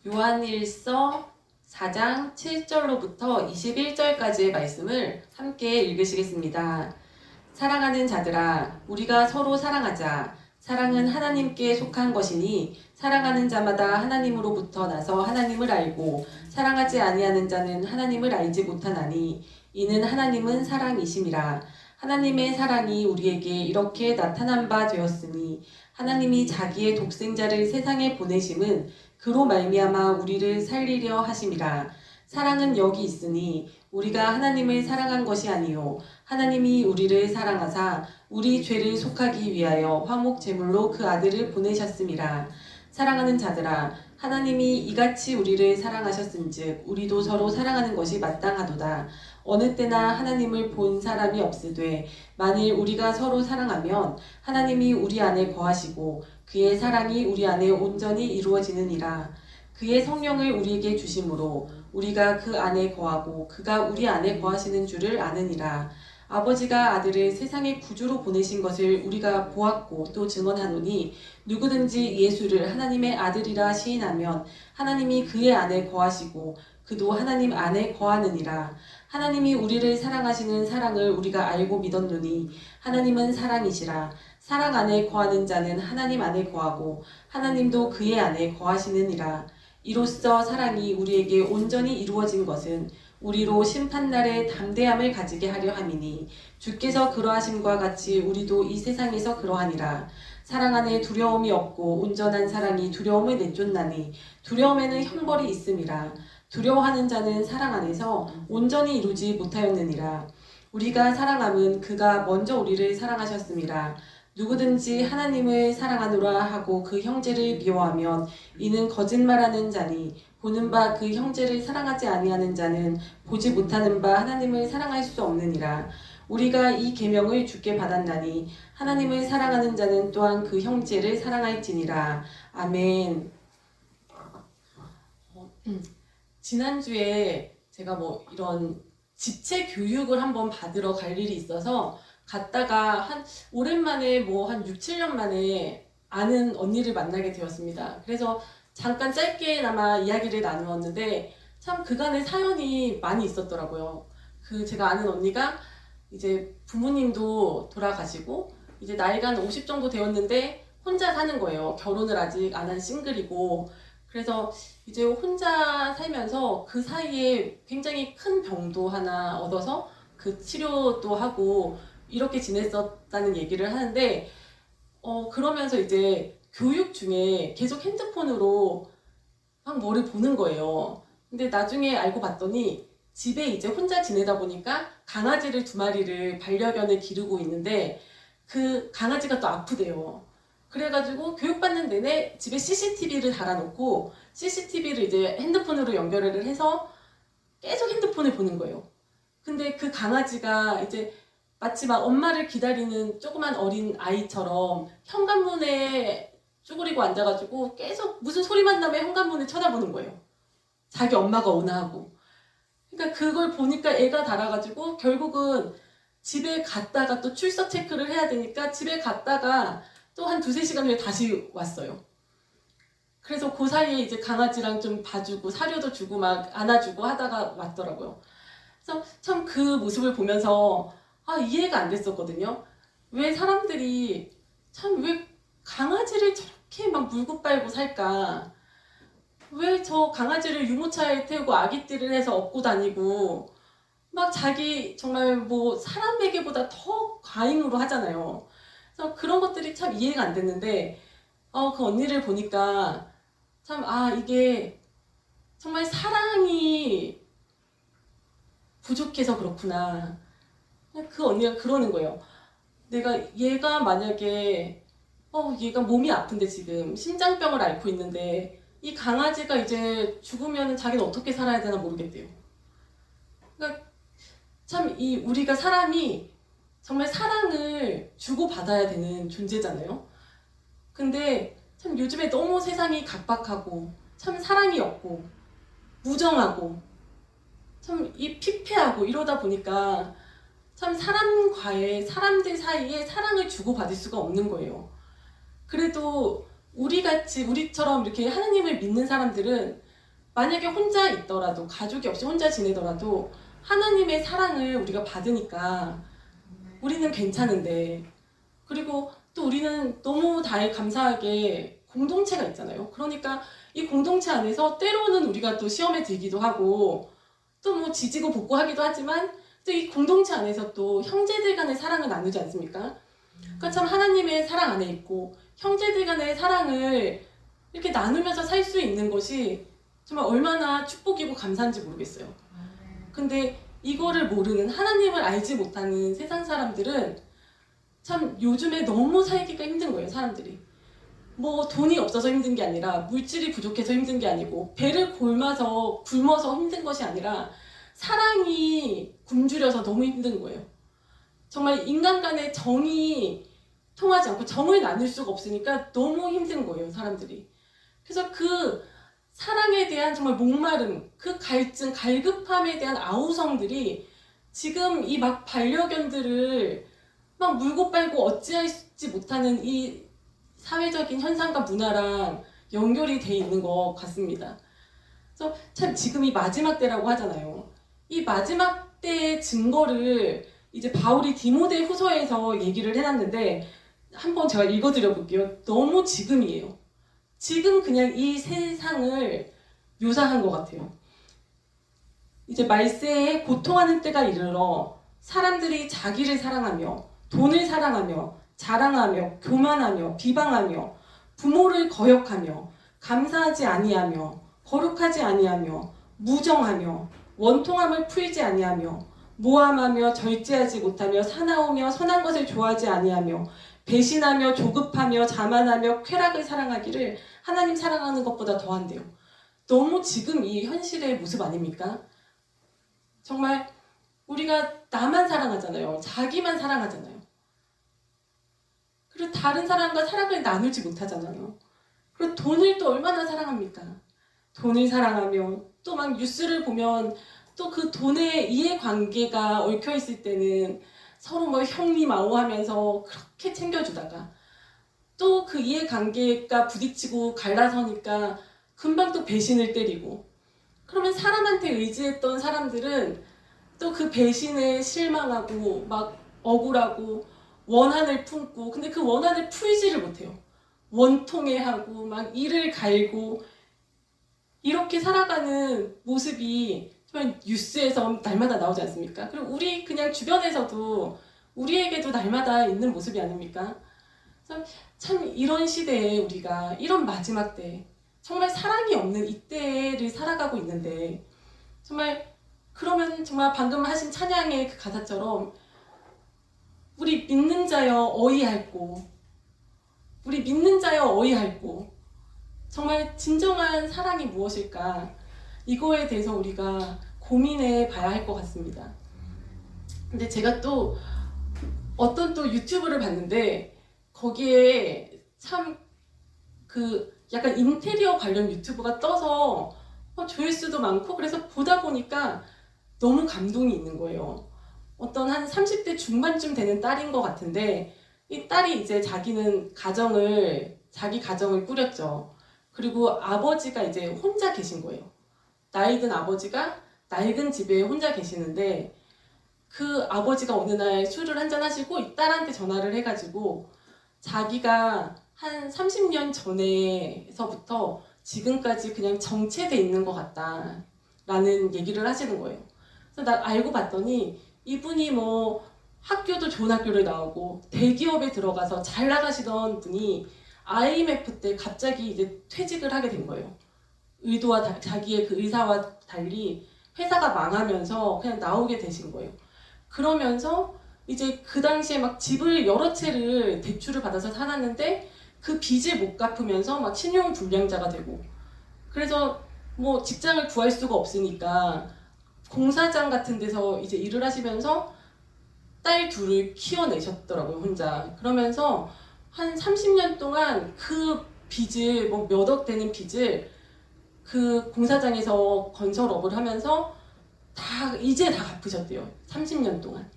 요한일서 4장 7절로부터 21절까지의 말씀을 함께 읽으시겠습니다. 사랑하는 자들아, 우리가 서로 사랑하자. 사랑은 하나님께 속한 것이니 사랑하는 자마다 하나님으로부터 나서 하나님을 알고 사랑하지 아니하는 자는 하나님을 알지 못하나니 이는 하나님은 사랑이심이라. 하나님의 사랑이 우리에게 이렇게 나타난 바 되었으니 하나님이 자기의 독생자를 세상에 보내심은 그로 말미암아 우리를 살리려 하심이라. 사랑은 여기 있으니 우리가 하나님을 사랑한 것이 아니요 하나님이 우리를 사랑하사 우리 죄를 속하기 위하여 화목 제물로 그 아들을 보내셨음이라. 사랑하는 자들아, 하나님이 이같이 우리를 사랑하셨은즉 우리도 서로 사랑하는 것이 마땅하도다. 어느 때나 하나님을 본 사람이 없으되 만일 우리가 서로 사랑하면 하나님이 우리 안에 거하시고 그의 사랑이 우리 안에 온전히 이루어지느니라. 그의 성령을 우리에게 주심으로 우리가 그 안에 거하고 그가 우리 안에 거하시는 줄을 아느니라. 아버지가 아들을 세상의 구주로 보내신 것을 우리가 보았고 또 증언하노니 누구든지 예수를 하나님의 아들이라 시인하면 하나님이 그의 안에 거하시고 그도 하나님 안에 거하느니라. 하나님이 우리를 사랑하시는 사랑을 우리가 알고 믿었노니 하나님은 사랑이시라. 사랑 안에 거하는 자는 하나님 안에 거하고 하나님도 그의 안에 거하시느니라. 이로써 사랑이 우리에게 온전히 이루어진 것은 우리로 심판날에 담대함을 가지게 하려 함이니 주께서 그러하심과 같이 우리도 이 세상에서 그러하니라. 사랑 안에 두려움이 없고 온전한 사랑이 두려움을 내쫓나니 두려움에는 형벌이 있음이라. 두려워하는 자는 사랑 안에서 온전히 이루지 못하였느니라. 우리가 사랑함은 그가 먼저 우리를 사랑하셨음이라. 누구든지 하나님을 사랑하노라 하고 그 형제를 미워하면 이는 거짓말하는 자니 보는 바 그 형제를 사랑하지 아니하는 자는 보지 못하는 바 하나님을 사랑할 수 없느니라. 우리가 이 계명을 주께 받았나니 하나님을 사랑하는 자는 또한 그 형제를 사랑할지니라. 아멘. 지난주에 제가 이런 집체 교육을 한번 받으러 갈 일이 있어서 갔다가 오랜만에 한 6, 7년 만에 아는 언니를 만나게 되었습니다. 그래서 잠깐 짧게나마 이야기를 나누었는데 참 그간의 사연이 많이 있었더라고요. 제가 아는 언니가 이제 부모님도 돌아가시고 이제 나이가 한 50 정도 되었는데 혼자 사는 거예요. 결혼을 아직 안 한 싱글이고. 그래서 이제 혼자 살면서 그 사이에 굉장히 큰 병도 하나 얻어서 그 치료도 하고 이렇게 지냈었다는 얘기를 하는데 그러면서 이제 교육 중에 계속 핸드폰으로 막 뭐를 보는 거예요. 근데 나중에 알고 봤더니 집에 이제 혼자 지내다 보니까 강아지를 2마리를 반려견을 기르고 있는데 그 강아지가 또 아프대요. 그래가지고 교육받는 내내 집에 CCTV를 달아놓고 CCTV를 이제 핸드폰으로 연결을 해서 계속 핸드폰을 보는 거예요. 근데 그 강아지가 이제 마치 막 엄마를 기다리는 조그만 어린 아이처럼 현관문에 쭈그리고 앉아가지고 계속 무슨 소리만 나면 현관문을 쳐다보는 거예요. 자기 엄마가 오나 하고. 그러니까 그걸 보니까 애가 달아가지고 결국은 집에 갔다가 또 출석 체크를 해야 되니까 집에 갔다가 또 한 2-3시간 후에 다시 왔어요. 그래서 그 사이에 이제 강아지랑 좀 봐주고 사료도 주고 막 안아주고 하다가 왔더라고요. 그래서 참 그 모습을 보면서 이해가 안 됐었거든요. 왜 사람들이 왜 강아지를 저렇게 막 물고 빨고 살까? 왜 저 강아지를 유모차에 태우고 아기띠를 해서 업고 다니고 막 자기 정말 사람에게보다 더 과잉으로 하잖아요. 그래서 그런 것들이 참 이해가 안 됐는데 그 언니를 보니까 참 이게 정말 사랑이 부족해서 그렇구나. 그 언니가 그러는 거예요. 얘가 만약에 얘가 몸이 아픈데 지금 심장병을 앓고 있는데 이 강아지가 이제 죽으면 자기는 어떻게 살아야 되나 모르겠대요. 그러니까 참 우리가 사람이 정말 사랑을 주고받아야 되는 존재잖아요. 근데 참 요즘에 너무 세상이 각박하고 참 사랑이 없고 무정하고 참 피폐하고 이러다 보니까 참 사람들 사이에 사랑을 주고받을 수가 없는 거예요. 그래도 우리처럼 이렇게 하느님을 믿는 사람들은 만약에 혼자 있더라도, 가족이 없이 혼자 지내더라도 하나님의 사랑을 우리가 받으니까 우리는 괜찮은데, 그리고 또 우리는 너무 감사하게 공동체가 있잖아요. 그러니까 이 공동체 안에서 때로는 우리가 또 시험에 들기도 하고 또 뭐 지지고 볶고하기도 하지만 또 이 공동체 안에서 또 형제들 간의 사랑을 나누지 않습니까? 그러니까 참 하나님의 사랑 안에 있고 형제들 간의 사랑을 이렇게 나누면서 살 수 있는 것이 정말 얼마나 축복이고 감사한지 모르겠어요. 근데 이거를 모르는, 하나님을 알지 못하는 세상 사람들은 참 요즘에 너무 살기가 힘든 거예요. 사람들이 뭐 돈이 없어서 힘든 게 아니라, 물질이 부족해서 힘든 게 아니고, 배를 굶어서 힘든 것이 아니라 사랑이 굶주려서 너무 힘든 거예요. 정말 인간 간의 정이 통하지 않고 정을 나눌 수가 없으니까 너무 힘든 거예요, 사람들이. 그래서 그 사랑에 대한 정말 목마름, 그 갈증, 갈급함에 대한 아우성들이 지금 이 막 반려견들을 막 물고 빨고 어찌하지 못하는 이 사회적인 현상과 문화랑 연결이 돼 있는 것 같습니다. 그래서 참 지금 이 마지막 때라고 하잖아요. 이 마지막 때의 증거를 이제 바울이 디모데 후서에서 얘기를 해놨는데 한번 제가 읽어드려 볼게요. 너무 지금이에요. 지금 그냥 이 세상을 묘사한 것 같아요. 이제 말세에 고통하는 때가 이르러 사람들이 자기를 사랑하며 돈을 사랑하며 자랑하며 교만하며 비방하며 부모를 거역하며 감사하지 아니하며 거룩하지 아니하며 무정하며 원통함을 풀지 아니하며 모함하며 절제하지 못하며 사나우며 선한 것을 좋아하지 아니하며 배신하며 조급하며 자만하며 쾌락을 사랑하기를 하나님 사랑하는 것보다 더한대요. 너무 지금 이 현실의 모습 아닙니까? 정말 우리가 나만 사랑하잖아요. 자기만 사랑하잖아요. 그리고 다른 사람과 사랑을 나누지 못하잖아요. 그리고 돈을 또 얼마나 사랑합니까? 돈을 사랑하며 또 막 뉴스를 보면 또 그 돈의 이해관계가 얽혀있을 때는 서로 뭐 형님 아우하면서 그렇게 챙겨주다가 또 그 이해관계가 부딪히고 갈라서니까 금방 또 배신을 때리고, 그러면 사람한테 의지했던 사람들은 또 그 배신에 실망하고 막 억울하고 원한을 품고, 근데 그 원한을 풀지를 못해요. 원통해하고 막 이를 갈고 이렇게 살아가는 모습이 정말 뉴스에서 날마다 나오지 않습니까? 그리고 우리 그냥 주변에서도 우리에게도 날마다 있는 모습이 아닙니까? 참 이런 시대에 우리가 이런 마지막 때 정말 사랑이 없는 이때를 살아가고 있는데, 정말 그러면 정말 방금 하신 찬양의 그 가사처럼 우리 믿는 자여 어이할꼬, 우리 믿는 자여 어이할꼬, 정말 진정한 사랑이 무엇일까, 이거에 대해서 우리가 고민해 봐야 할 것 같습니다. 근데 제가 또 어떤 또 유튜브를 봤는데 거기에 참 그 약간 인테리어 관련 유튜브가 떠서 조회수도 많고, 그래서 보다 보니까 너무 감동이 있는 거예요. 어떤 한 30대 중반쯤 되는 딸인 것 같은데, 이 딸이 이제 자기 가정을 꾸렸죠. 그리고 아버지가 이제 혼자 계신 거예요. 나이 든 아버지가 낡은 집에 혼자 계시는데, 그 아버지가 어느 날 술을 한잔 하시고 이 딸한테 전화를 해가지고 자기가 한 30년 전에서부터 지금까지 그냥 정체돼 있는 것 같다 라는 얘기를 하시는 거예요. 그래서 나 알고 봤더니 이분이 뭐 학교도 좋은 학교를 나오고 대기업에 들어가서 잘 나가시던 분이 IMF 때 갑자기 이제 퇴직을 하게 된 거예요. 자기의 그 의사와 달리 회사가 망하면서 그냥 나오게 되신 거예요. 그러면서 이제 그 당시에 막 집을 여러 채를 대출을 받아서 살았는데 그 빚을 못 갚으면서 막 신용불량자가 되고, 그래서 뭐 직장을 구할 수가 없으니까 공사장 같은 데서 이제 일을 하시면서 딸 둘을 키워내셨더라고요, 혼자. 그러면서 한 30년 동안 그 빚을, 뭐 몇 억 되는 빚을 그 공사장에서 건설업을 하면서 이제 다 갚으셨대요. 30년 동안.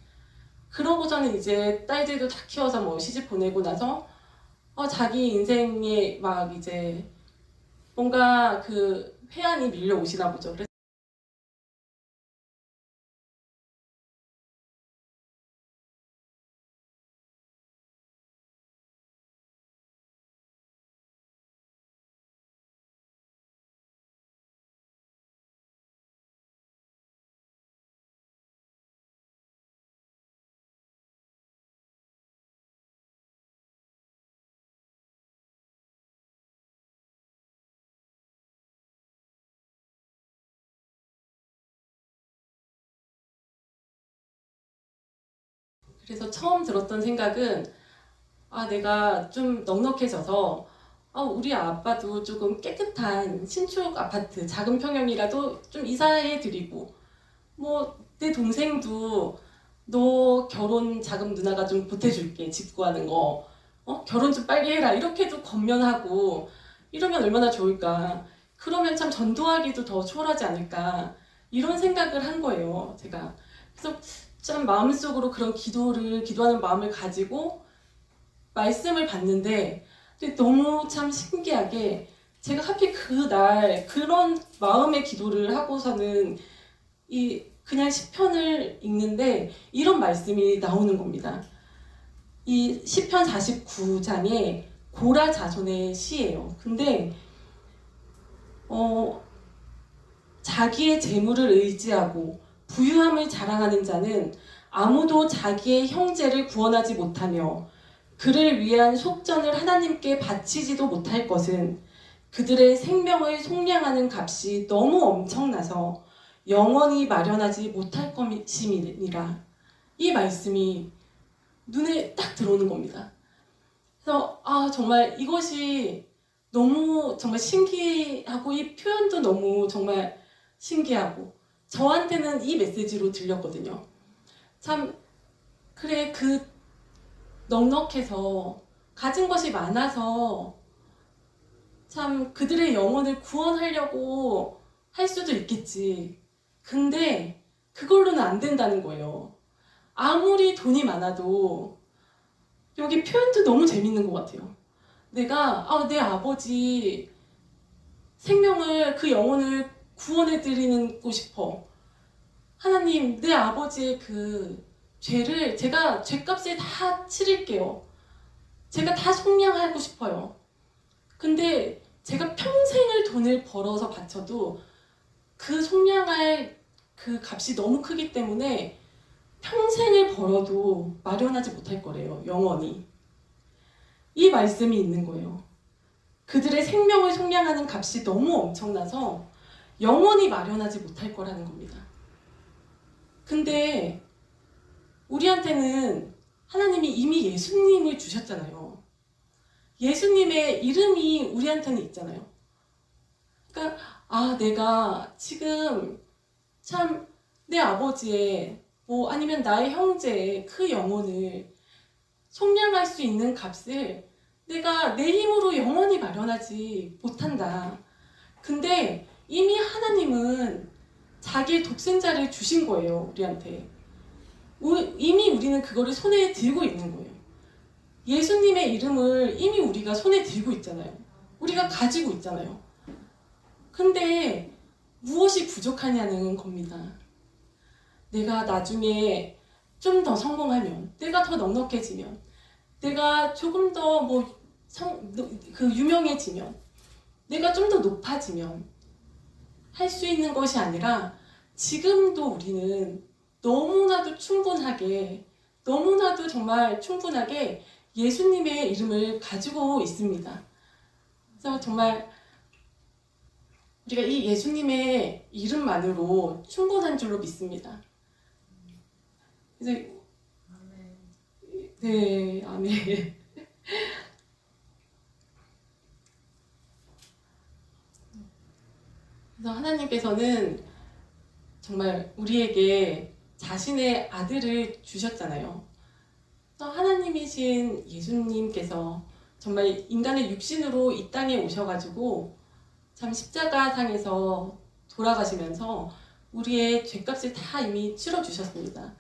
그러고서는 이제 딸들도 다 키워서 뭐 시집 보내고 나서 자기 인생에 막 이제 뭔가 그 회한이 밀려오시나 보죠. 그래서 처음 들었던 생각은 내가 좀 넉넉해져서 우리 아빠도 조금 깨끗한 신축 아파트 작은 평형이라도 좀 이사해 드리고 뭐 내 동생도 너 결혼 자금 누나가 좀 보태줄게 집 구하는 거 결혼 좀 빨리 해라 이렇게도 권면하고 이러면 얼마나 좋을까. 그러면 참 전도하기도 더 수월하지 않을까 이런 생각을 한 거예요 제가. 그래서 참 마음속으로 그런 기도하는 마음을 가지고 말씀을 봤는데 너무 참 신기하게 제가 하필 그날 그런 마음의 기도를 하고서는 그냥 시편을 읽는데 이런 말씀이 나오는 겁니다. 이 시편 49장에 고라 자손의 시예요. 근데 자기의 재물을 의지하고 부유함을 자랑하는 자는 아무도 자기의 형제를 구원하지 못하며 그를 위한 속전을 하나님께 바치지도 못할 것은 그들의 생명을 속량하는 값이 너무 엄청나서 영원히 마련하지 못할 것임이니라. 이 말씀이 눈에 딱 들어오는 겁니다. 그래서 정말 이것이 너무 정말 신기하고 이 표현도 너무 정말 신기하고 저한테는 이 메시지로 들렸거든요. 참 그래 넉넉해서 가진 것이 많아서 참 그들의 영혼을 구원하려고 할 수도 있겠지. 근데 그걸로는 안 된다는 거예요. 아무리 돈이 많아도 여기 표현도 너무 재밌는 것 같아요. 내가 내 아버지 생명을 그 영혼을 구원해드리고 싶어. 하나님 내 아버지의 그 죄를 제가 죄값을 다 치를게요. 제가 다 속량하고 싶어요. 근데 제가 평생을 돈을 벌어서 바쳐도 그 속량할 그 값이 너무 크기 때문에 평생을 벌어도 마련하지 못할 거래요. 영원히. 이 말씀이 있는 거예요. 그들의 생명을 속량하는 값이 너무 엄청나서 영원히 마련하지 못할 거라는 겁니다. 근데 우리한테는 하나님이 이미 예수님을 주셨잖아요. 예수님의 이름이 우리한테는 있잖아요. 그러니까 내가 지금 참 내 아버지의 아니면 나의 형제의 그 영혼을 속량할 수 있는 값을 내가 내 힘으로 영원히 마련하지 못한다. 근데 이미 하나님은 자기의 독생자를 주신 거예요, 우리한테. 이미 우리는 그거를 손에 들고 있는 거예요. 예수님의 이름을 이미 우리가 손에 들고 있잖아요. 우리가 가지고 있잖아요. 근데 무엇이 부족하냐는 겁니다. 내가 나중에 좀 더 성공하면, 내가 더 넉넉해지면, 내가 조금 더 유명해지면, 내가 좀 더 높아지면 할 수 있는 것이 아니라 지금도 우리는 너무나도 충분하게, 너무나도 정말 충분하게 예수님의 이름을 가지고 있습니다. 그래서 정말 우리가 이 예수님의 이름만으로 충분한 줄로 믿습니다. 그래서 네, 아멘. 그래서 하나님께서는 정말 우리에게 자신의 아들을 주셨잖아요. 하나님이신 예수님께서 정말 인간의 육신으로 이 땅에 오셔가지고 참 십자가상에서 돌아가시면서 우리의 죄값을 다 이미 치러주셨습니다.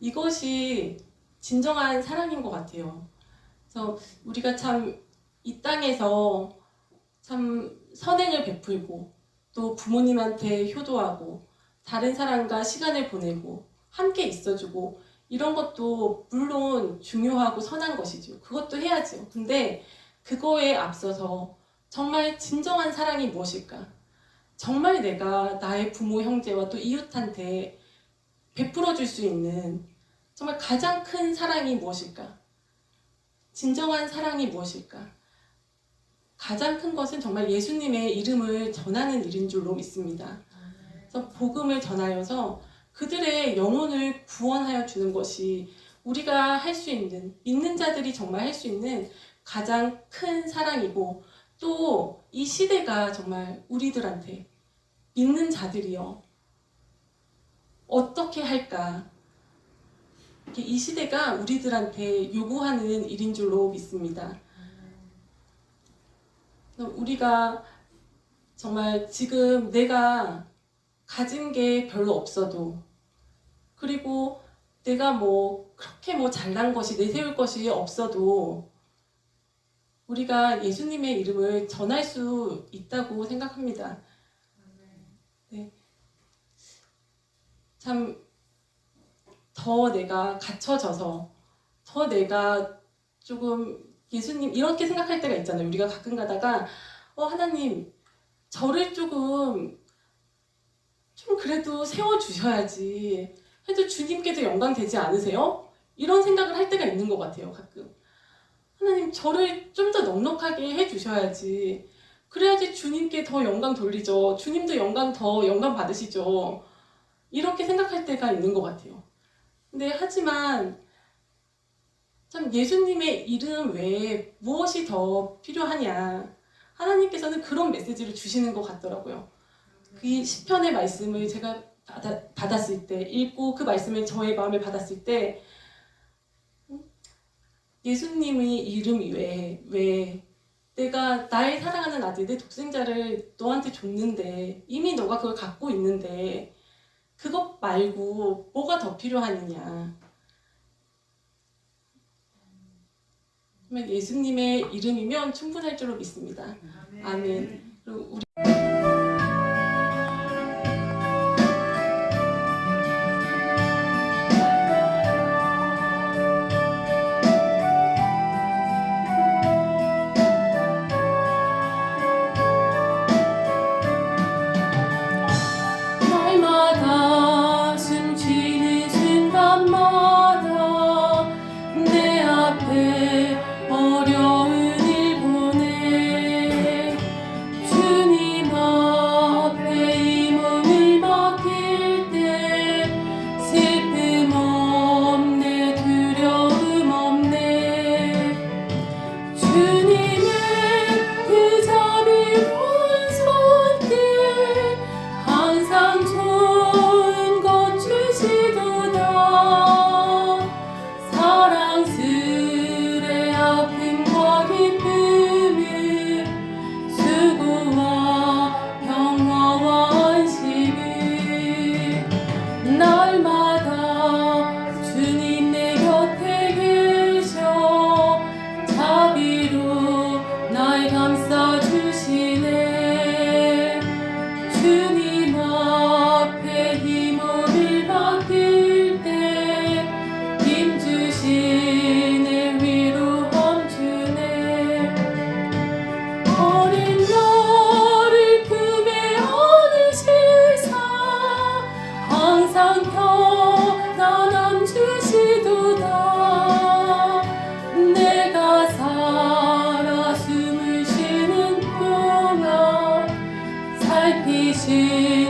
이것이 진정한 사랑인 것 같아요. 그래서 우리가 참 이 땅에서 참 선행을 베풀고 또 부모님한테 효도하고 다른 사람과 시간을 보내고 함께 있어주고 이런 것도 물론 중요하고 선한 것이죠. 그것도 해야죠. 근데 그거에 앞서서 정말 진정한 사랑이 무엇일까? 정말 내가 나의 부모, 형제와 또 이웃한테 베풀어 줄 수 있는 정말 가장 큰 사랑이 무엇일까? 진정한 사랑이 무엇일까? 가장 큰 것은 정말 예수님의 이름을 전하는 일인 줄로 믿습니다. 그래서 복음을 전하여서 그들의 영혼을 구원하여 주는 것이 우리가 할 수 있는, 믿는 자들이 정말 할 수 있는 가장 큰 사랑이고, 또 이 시대가 정말 우리들한테 믿는 자들이요 어떻게 할까? 이 시대가 우리들한테 요구하는 일인 줄로 믿습니다. 우리가 정말 지금 내가 가진 게 별로 없어도, 그리고 내가 그렇게 잘난 것이, 내세울 것이 없어도 우리가 예수님의 이름을 전할 수 있다고 생각합니다. 네. 참 더 내가 갇혀져서, 더 내가 조금 예수님 이렇게 생각할 때가 있잖아요. 우리가 가끔 가다가 하나님 저를 좀 그래도 세워주셔야지 해도 주님께도 영광 되지 않으세요? 이런 생각을 할 때가 있는 것 같아요. 가끔 하나님 저를 좀 더 넉넉하게 해주셔야지, 그래야지 주님께 더 영광 돌리죠. 주님도 더 영광 받으시죠. 이렇게 생각할 때가 있는 것 같아요. 근데 하지만 참 예수님의 이름 외에 무엇이 더 필요하냐, 하나님께서는 그런 메시지를 주시는 것 같더라고요. 그 시편의 말씀을 제가 받았을 때, 읽고 그 말씀을 저의 마음에 받았을 때, 예수님의 이름 외에 왜 내가 나의 사랑하는 아들, 내 독생자를 너한테 줬는데, 이미 너가 그걸 갖고 있는데 그것 말고 뭐가 더 필요하느냐. 예수님의 이름이면 충분할 줄로 믿습니다. 아멘. 그리고 우리 날마다 숨쉬는 순간마다 내 앞에 어려운 일 보내 주님 앞에 이 몸을 맡길 때 슬픔 없네, 두려움 없네. 주님의 그 자비로운 손길 항상 좋은 것 주시도다. 사랑스레 아픔과 기쁨을, 수고와 평화와 안식을 날마다 주님 내 곁에 계셔 자비로 날 감싸주시네. 주님 앞에 힘을 맡길 때 힘주시네, 위로함 주네. 어린 나를 품에 안으시사 항상 편안함 주시도다. 내가 살아 숨을 쉬는 동안 살피시